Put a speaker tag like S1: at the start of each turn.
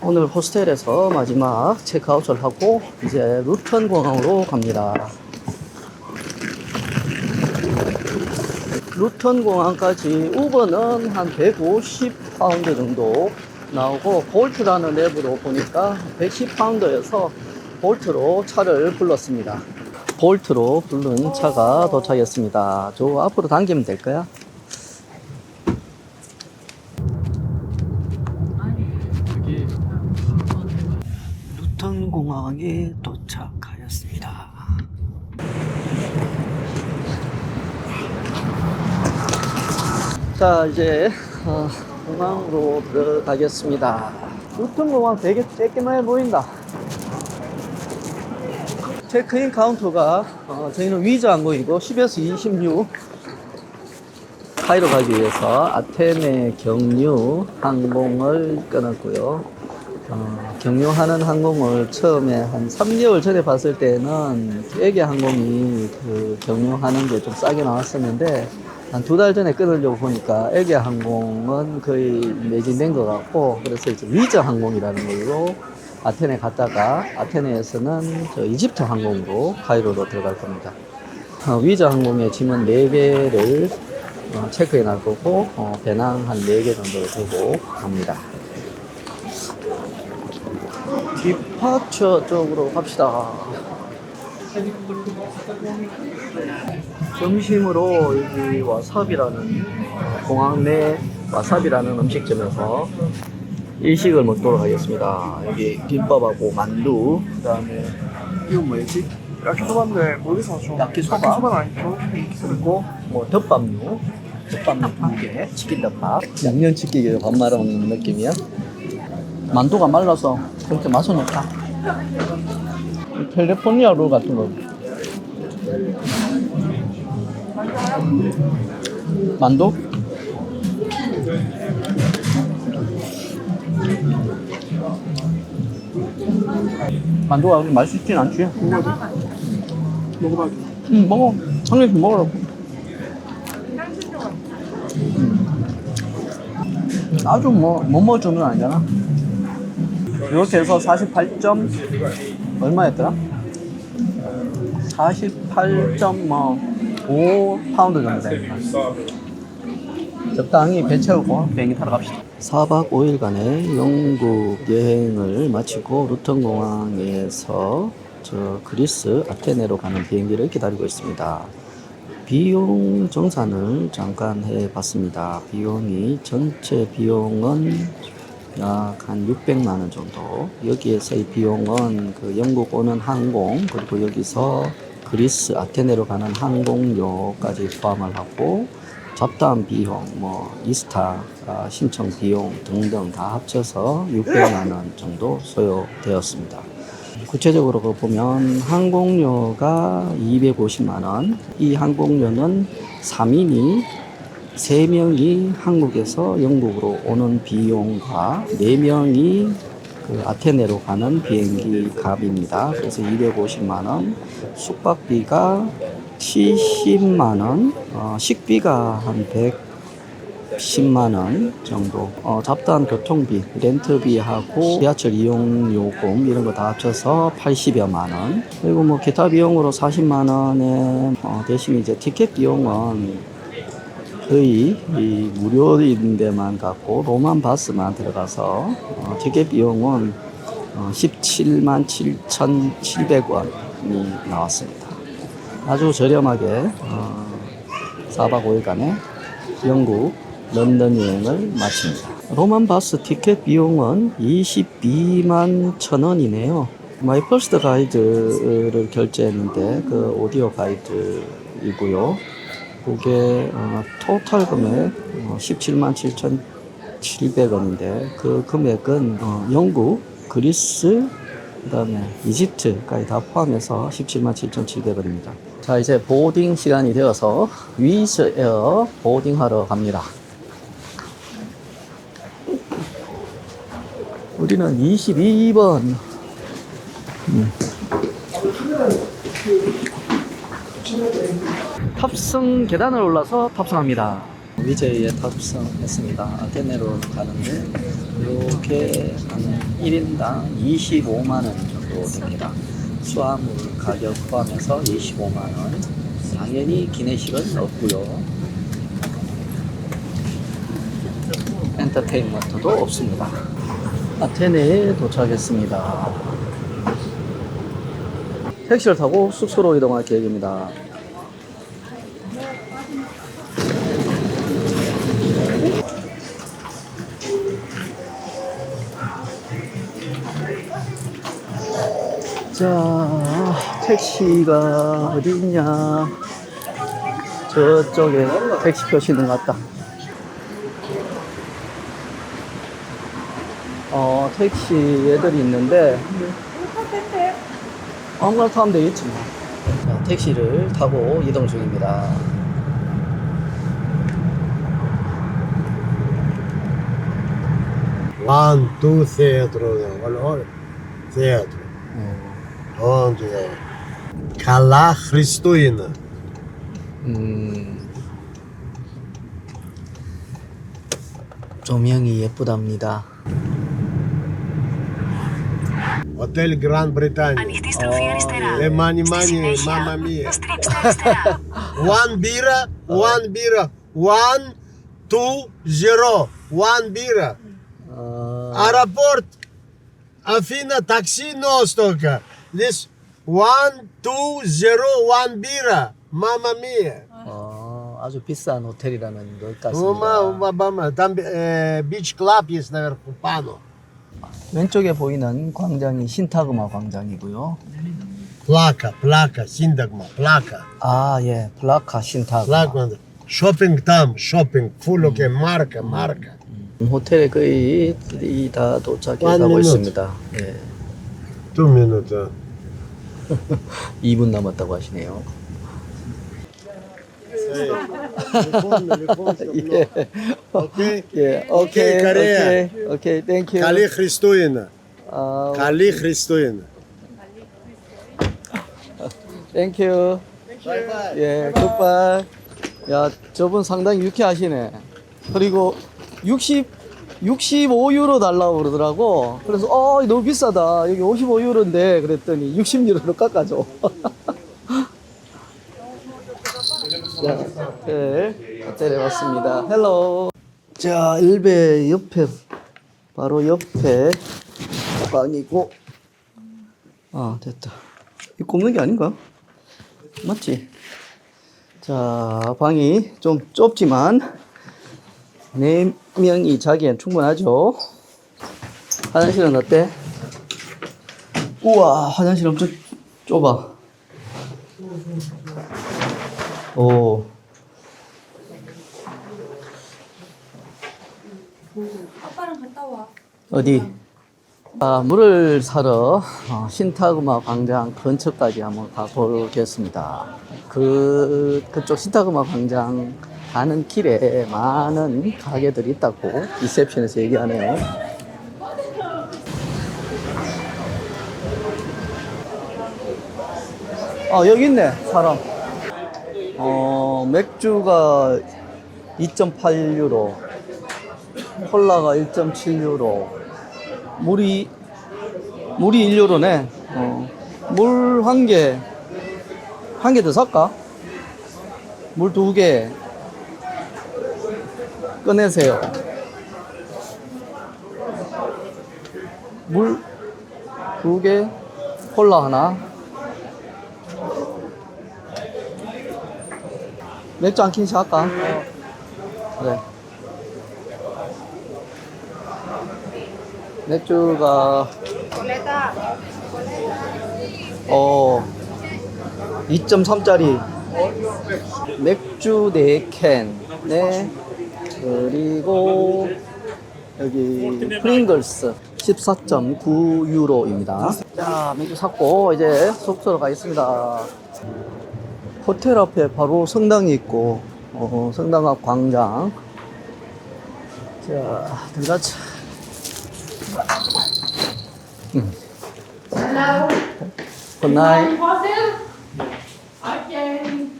S1: 오늘 호스텔에서 마지막 체크아웃을 하고 이제 루턴 공항으로 갑니다. 루턴 공항까지 우버는 한 150파운드 정도 나오고 볼트라는 앱으로 보니까 110파운드여서 볼트로 차를 불렀습니다. 볼트로 부른 차가 도착했습니다. 저 앞으로 당기면 될 거야. 루턴 공항에 도착하였습니다. 자, 이제 공항으로 들어가겠습니다. 루턴 공항 되게 쬐끄만 해 보인다. 체크인 카운터가 저희는 위저 항공이고 10에서 26 카이로 가기 위해서 아테네 경유 항공을 끊었고요. 경유하는 항공을 처음에 한 3개월 전에 봤을 때는 에게 항공이 그 경유하는 게 좀 싸게 나왔었는데 한 2달 전에 끊으려고 보니까 에게 항공은 거의 매진된 것 같고, 그래서 이제 위저 항공이라는 걸로 아테네 갔다가 아테네에서는 저 이집트 항공으로 카이로로 들어갈 겁니다. 위저 항공의 짐은 4개를 체크해 놔 거고 배낭 한 4개 정도 두고 갑니다. 디파처 쪽으로 갑시다. 점심으로 여기 와사비라는 공항 내 와사비라는 음식점에서 일식을 먹도록 하겠습니다. 여기 김밥하고 만두, 그 다음에 이건 뭐였지?
S2: 야키소바인데 모르겠어.
S1: 야키소바?
S2: 야키소바는 아니죠.
S1: 그리고 뭐 덮밥류 2개, 치킨 덮밥, 양념치킨에 밥 말아 먹는 느낌이야. 만두가 말라서 그렇게 맛은 없다. 캘리포니아 롤 같은 거. 만두? 만두가 그렇게 맛있진 않지?
S2: 먹어봐.
S1: 응, 먹어. 한 개씩 먹으라고. 아주 못 먹어주는 아니잖아. 이렇게 해서 48점 얼마였더라? 48.5 파운드 정도 됩니다. 적당히 배 채우고 비행기 타러 갑시다. 4박 5일간의 영국 여행을 마치고 루턴 공항에서 저 그리스 아테네로 가는 비행기를 기다리고 있습니다. 비용 정산을 잠깐 해봤습니다. 비용이 전체 비용은 약 한 600만 원 정도. 여기에서의 비용은 그 영국 오는 항공, 그리고 여기서 그리스 아테네로 가는 항공료까지 포함을 하고 잡다한 비용, 뭐 이스타 신청 비용 등등 다 합쳐서 600만 원 정도 소요되었습니다. 구체적으로 보면 항공료가 250만 원, 이 항공료는 3인이 3명이 한국에서 영국으로 오는 비용과 4명이 그 아테네로 가는 비행기 값입니다. 그래서 250만 원, 숙박비가 70만 원, 식비가 한 110만 원 정도, 잡다한 교통비, 렌트비하고 지하철 이용 요금 이런 거 다 합쳐서 80여만 원. 그리고 뭐 기타 비용으로 40만 원에 대신 이제 티켓 비용은 거의 이 무료인 데만 갖고 로만 바스만 들어가서 티켓 비용은 17만 7,700원이 나왔습니다. 아주 저렴하게 4박 5일간의 영국 런던 여행을 마칩니다. 로만 바스 티켓 비용은 22만 1,000원이네요. 마이 퍼스트 가이드를 결제했는데 그 오디오 가이드이고요. 그게 토탈 금액 17만 7,700원인데 그 금액은 영국, 그리스, 그 다음에 이집트까지 다 포함해서 17만 7,700원입니다. 자, 이제 보딩 시간이 되어서 위즈 에어 보딩하러 갑니다. 우리는 22번. 탑승 계단을 올라서 탑승합니다. 위즈에 탑승했습니다. 아테네로 가는데 이렇게 한 1인당 25만 원 정도 됩니다. 수화물 가격 포함해서 25만 원. 당연히 기내식은 없고요. 엔터테인먼트도 없습니다. 아테네에 도착했습니다. 택시를 타고 숙소로 이동할 계획입니다. 자, 택시가 어디 있냐? 저쪽에 택시 표시는 것 같다. 택시 애들이 있는데 아무거나 타면 되겠지 뭐. 자, 택시를 타고 이동 중입니다.
S3: One, two, theater, theater. Onde é? Kala Christoina.
S1: 조명이 예쁘답니다.
S3: Hotel Gran Bretagna.
S4: Ανοιχτή στροφή αριστερά.
S3: Le mani
S4: Στη
S3: mani,
S4: συνέχεια,
S3: mamma mia.
S4: στρίψτε αριστερά.
S3: One bira. 1, 2, 0. One bira. Airport. Афина, такси Носток. This 1, 2, 0, one bira. Mamma mia.
S1: 아주 비싼 호텔이라는 것
S3: Ума,
S1: 같습니다.
S3: там beach club есть наверху, пано.
S1: 왼쪽에 보이는 광장이 신타그마 광장이고요.
S3: Плака, синдагма, плака.
S1: 아, 예, 플라카 신타그마.
S3: Плака. Шопинг там, шопинг, фулоке, марка.
S1: 호텔에 거의 다 도착해
S3: One
S1: 가고
S3: minute.
S1: 있습니다. 예,
S3: 2 минуты.
S1: 2분 남았다고 하시네요. 예,
S3: Окей?
S1: 예,
S3: 오케이, Korea.
S1: 오케이, 땡큐.
S3: Кали Христуина.
S1: 아,
S3: Кали Христуина.
S1: 땡큐. 예, 굿바이. 야, 저분 상당히 유쾌하시네. 그리고 65유로 달라고 그러더라고. 그래서, 너무 비싸다. 여기 55유로인데, 그랬더니 60유로로 깎아줘. 자, 호텔에 왔습니다. 헬로. 자, 일베 옆에, 바로 옆에 방이고. 아, 됐다. 이거 꼽는 게 아닌가? 맞지? 자, 방이 좀 좁지만 4명이 자기엔 충분하죠. 화장실은 어때? 우와, 화장실 엄청 좁아. 오.
S5: 아빠랑 갔다 와.
S1: 어디? 물을 사러 신타그마 광장 근처까지 한번 가보겠습니다. 그쪽 신타그마 광장 가는 길에 많은 가게들이 있다고 리셉션에서 얘기하네요. 여기 있네, 사람. 맥주가 2.8유로, 콜라가 1.7유로, 물이 1유로네. 물 한 개 더 살까? 물 2개 꺼내세요. 물 2개, 콜라 하나. 맥주 한 캔씩 할까? 그래. 맥주가 2.3짜리 맥주 4캔 네, 그리고 여기 프링글스 14.9유로입니다. 자, 맥주 샀고 이제 숙소로 가겠습니다. 호텔 앞에 바로 성당이 있고 성당 앞 광장. 자, 들어가자. Good night.